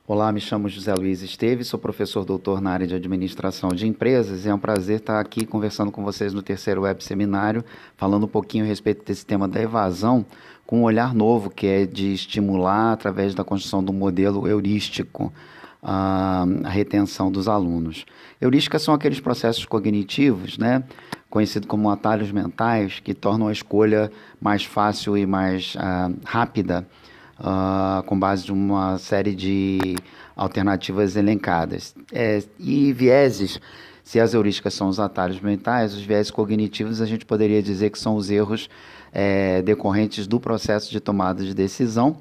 Olá, me chamo José Luiz Esteves, sou professor doutor na área de administração de empresas e é um prazer estar aqui conversando com vocês no terceiro web seminário, falando um pouquinho a respeito desse tema da evasão, com um olhar novo, que é de estimular, através da construção do modelo heurístico, a retenção dos alunos. Heurísticas são aqueles processos cognitivos, né, conhecidos como atalhos mentais, que tornam a escolha mais fácil e mais rápida, com base de uma série de alternativas elencadas. E vieses, se as heurísticas são os atalhos mentais, os vieses cognitivos a gente poderia dizer que são os erros decorrentes do processo de tomada de decisão.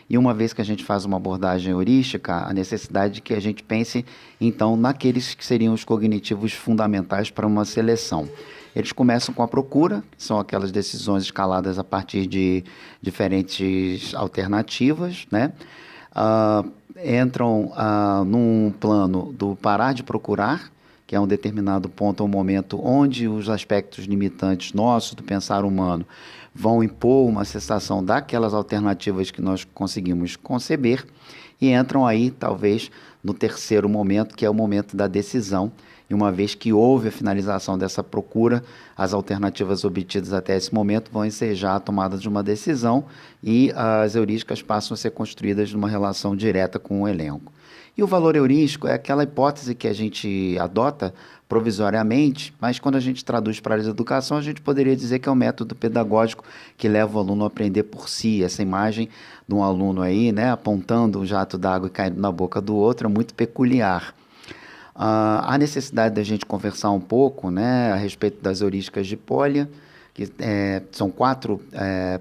E uma vez que a gente faz uma abordagem heurística, a necessidade de que a gente pense, então, naqueles que seriam os cognitivos fundamentais para uma seleção. Eles começam com a procura, que são aquelas decisões escaladas a partir de diferentes alternativas, né? Entram num plano do parar de procurar, que é um determinado ponto ou momento onde os aspectos limitantes nossos do pensar humano vão impor uma cessação daquelas alternativas que nós conseguimos conceber e entram aí, talvez, no terceiro momento, que é o momento da decisão. E uma vez que houve a finalização dessa procura, as alternativas obtidas até esse momento vão ensejar a tomada de uma decisão e as heurísticas passam a ser construídas numa relação direta com o elenco. E o valor heurístico é aquela hipótese que a gente adota provisoriamente, mas quando a gente traduz para a área de educação, a gente poderia dizer que é um método pedagógico que leva o aluno a aprender por si. Essa imagem de um aluno aí, né, apontando um jato d'água e caindo na boca do outro é muito peculiar. Há necessidade da gente conversar um pouco, né, a respeito das heurísticas de Polya, que são quatro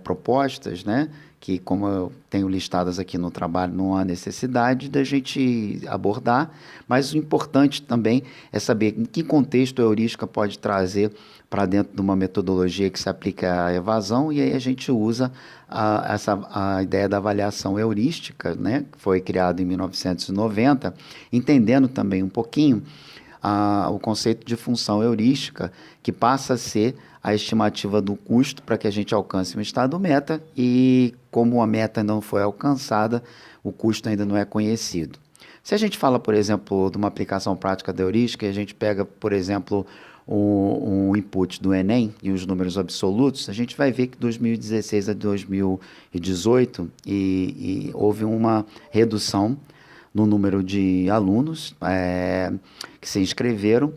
propostas, né, que, como eu tenho listadas aqui no trabalho, não há necessidade da gente abordar, mas o importante também é saber em que contexto a heurística pode trazer para dentro de uma metodologia que se aplica à evasão, e aí a gente usa a ideia da avaliação heurística, né, que foi criada em 1990, entendendo também um pouquinho o conceito de função heurística, que passa a ser a estimativa do custo para que a gente alcance um estado meta, e como a meta não foi alcançada, o custo ainda não é conhecido. Se a gente fala, por exemplo, de uma aplicação prática da heurística, e a gente pega, por exemplo, um input do Enem e os números absolutos, a gente vai ver que de 2016 a 2018 houve uma redução no número de alunos que se inscreveram,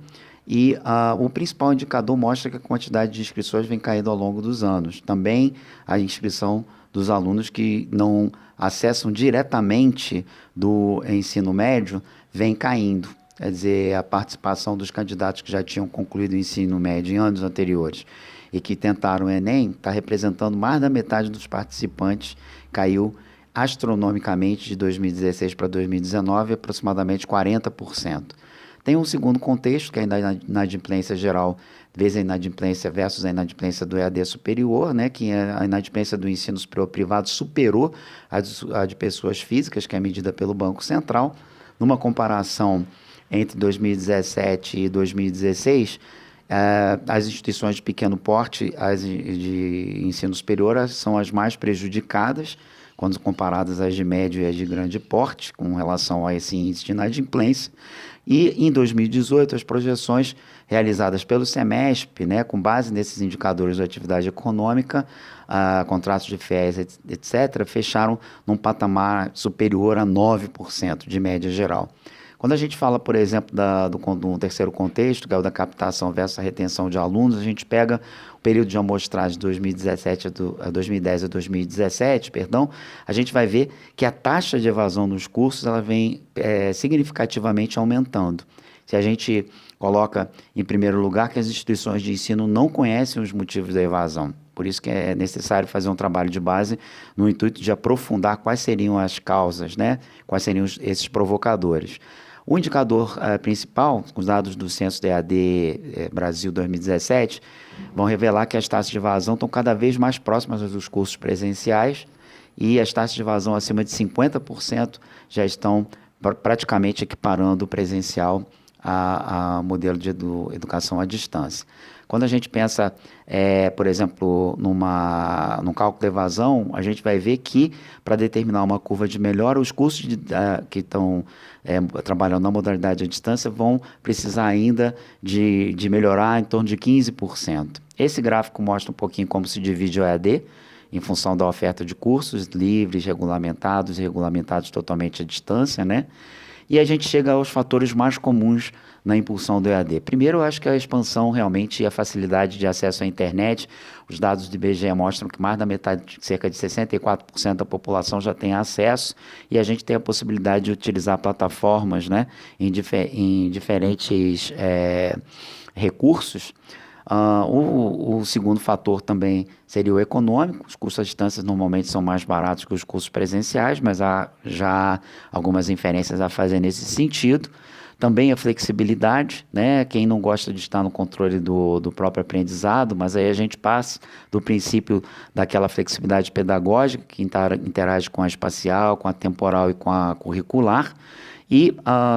e o principal indicador mostra que a quantidade de inscrições vem caindo ao longo dos anos. Também a inscrição dos alunos que não acessam diretamente do ensino médio vem caindo. Quer dizer, a participação dos candidatos que já tinham concluído o ensino médio em anos anteriores e que tentaram o Enem está representando mais da metade dos participantes, caiu astronomicamente de 2016 para 2019, aproximadamente 40%. Tem um segundo contexto, que é a inadimplência geral, vezes a inadimplência versus a inadimplência do EAD superior, né, que a inadimplência do ensino superior privado superou a de pessoas físicas, que é medida pelo Banco Central. Numa comparação entre 2017 e 2016, as instituições de pequeno porte, as de ensino superior, são as mais prejudicadas, quando comparadas às de médio e às de grande porte, com relação a esse índice de inadimplência. E em 2018, as projeções realizadas pelo SEMESP, né, com base nesses indicadores de atividade econômica, contratos de FIES, etc., fecharam num patamar superior a 9% de média geral. Quando a gente fala, por exemplo, do terceiro contexto, que é o da captação versus a retenção de alunos, a gente pega o período de amostragem de 2010 a 2017, perdão, a gente vai ver que a taxa de evasão nos cursos ela vem significativamente aumentando. Se a gente coloca em primeiro lugar que as instituições de ensino não conhecem os motivos da evasão. Por isso que é necessário fazer um trabalho de base no intuito de aprofundar quais seriam as causas, né? Quais seriam esses provocadores. O indicador principal, os dados do Censo do EAD Brasil 2017, vão revelar que as taxas de evasão estão cada vez mais próximas dos cursos presenciais, e as taxas de evasão acima de 50% já estão praticamente equiparando o presencial a modelo de educação à distância. Quando a gente pensa, por exemplo, num cálculo de evasão, a gente vai ver que para determinar uma curva de melhora, os cursos que estão trabalhando na modalidade à distância vão precisar ainda de melhorar em torno de 15%. Esse gráfico mostra um pouquinho como se divide o EAD, em função da oferta de cursos livres, regulamentados e regulamentados totalmente à distância, né? E a gente chega aos fatores mais comuns na impulsão do EAD. Primeiro, eu acho que a expansão realmente e a facilidade de acesso à internet. Os dados do IBGE mostram que mais da metade, cerca de 64% da população já tem acesso e a gente tem a possibilidade de utilizar plataformas, né, em diferentes recursos. O segundo fator também seria o econômico. Os cursos à distância normalmente são mais baratos que os cursos presenciais, mas há já algumas inferências a fazer nesse sentido. Também a flexibilidade, né? Quem não gosta de estar no controle do próprio aprendizado, mas aí a gente passa do princípio daquela flexibilidade pedagógica que interage com a espacial, com a temporal e com a curricular. E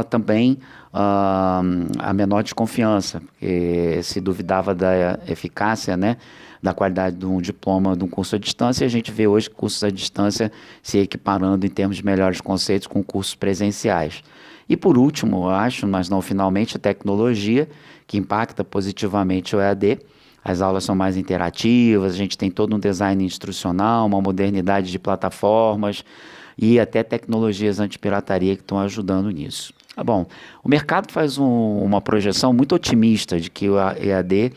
também a menor desconfiança, porque se duvidava da eficácia, né, da qualidade de um diploma de um curso à distância, e a gente vê hoje cursos à distância se equiparando em termos de melhores conceitos com cursos presenciais. E por último, eu acho, mas não finalmente, a tecnologia, que impacta positivamente o EAD. As aulas são mais interativas, a gente tem todo um design instrucional, uma modernidade de plataformas e até tecnologias antipirataria que estão ajudando nisso. Tá bom, o mercado faz uma projeção muito otimista de que o EAD,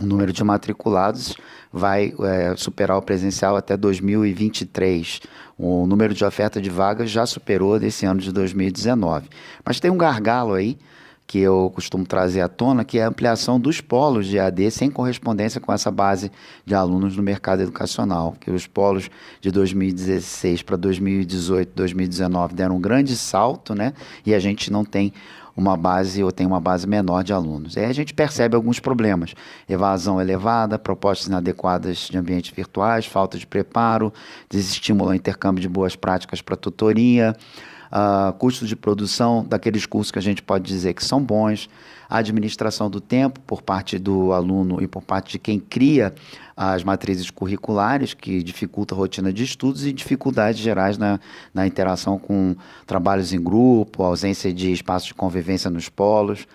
o número de matriculados, vai superar o presencial até 2023. O número de oferta de vagas já superou desse ano de 2019. Mas tem um gargalo aí, que eu costumo trazer à tona, que é a ampliação dos polos de EAD sem correspondência com essa base de alunos no mercado educacional, que os polos de 2016 para 2018, 2019 deram um grande salto, né? E a gente não tem uma base ou tem uma base menor de alunos. Aí a gente percebe alguns problemas: evasão elevada, propostas inadequadas de ambientes virtuais, falta de preparo, desestímulo ao intercâmbio de boas práticas para tutoria, custo de produção daqueles cursos que a gente pode dizer que são bons, a administração do tempo por parte do aluno e por parte de quem cria as matrizes curriculares, que dificulta a rotina de estudos e dificuldades gerais na interação com trabalhos em grupo, ausência de espaço de convivência nos polos.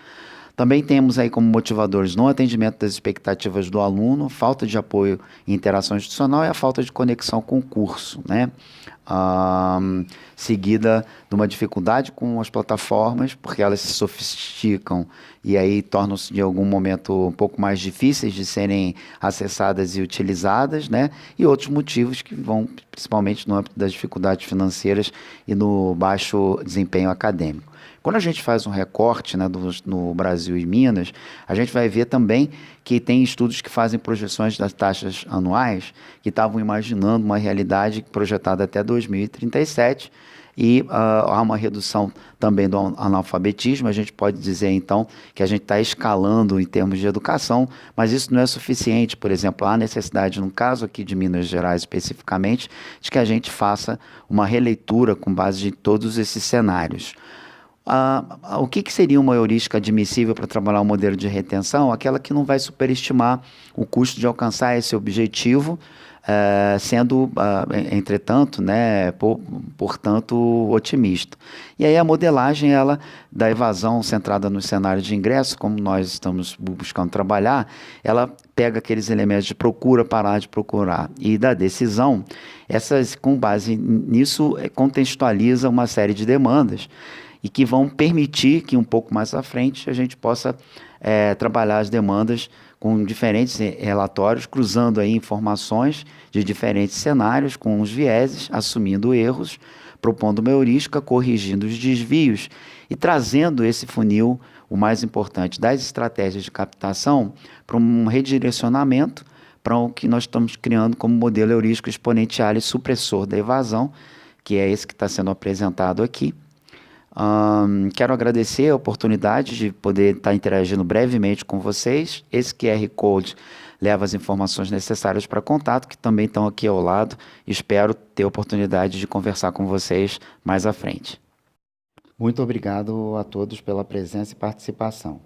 Também temos aí como motivadores no atendimento das expectativas do aluno, falta de apoio e interação institucional e a falta de conexão com o curso, né? Seguida de uma dificuldade com as plataformas, porque elas se sofisticam e aí tornam-se de algum momento um pouco mais difíceis de serem acessadas e utilizadas, né? E outros motivos que vão principalmente no âmbito das dificuldades financeiras e no baixo desempenho acadêmico. Quando a gente faz um recorte, né, no Brasil e Minas, a gente vai ver também que tem estudos que fazem projeções das taxas anuais que estavam imaginando uma realidade projetada até 2037 e há uma redução também do analfabetismo. A gente pode dizer, então, que a gente está escalando em termos de educação, mas isso não é suficiente. Por exemplo, há necessidade, no caso aqui de Minas Gerais especificamente, de que a gente faça uma releitura com base em todos esses cenários. O que seria uma heurística admissível para trabalhar um modelo de retenção? Aquela que não vai superestimar o custo de alcançar esse objetivo, sendo, entretanto, né, portanto, otimista. E aí a modelagem da evasão centrada no cenário de ingresso, como nós estamos buscando trabalhar, ela pega aqueles elementos de procura, parar de procurar, e da decisão, com base nisso, contextualiza uma série de demandas e que vão permitir que um pouco mais à frente a gente possa trabalhar as demandas com diferentes relatórios, cruzando aí informações de diferentes cenários, com os vieses, assumindo erros, propondo uma heurística, corrigindo os desvios e trazendo esse funil, o mais importante, das estratégias de captação para um redirecionamento para o que nós estamos criando como modelo heurístico exponencial e supressor da evasão, que é esse que está sendo apresentado aqui. Quero agradecer a oportunidade de poder estar interagindo brevemente com vocês. Esse QR Code leva as informações necessárias para contato, que também estão aqui ao lado. Espero ter a oportunidade de conversar com vocês mais à frente. Muito obrigado a todos pela presença e participação.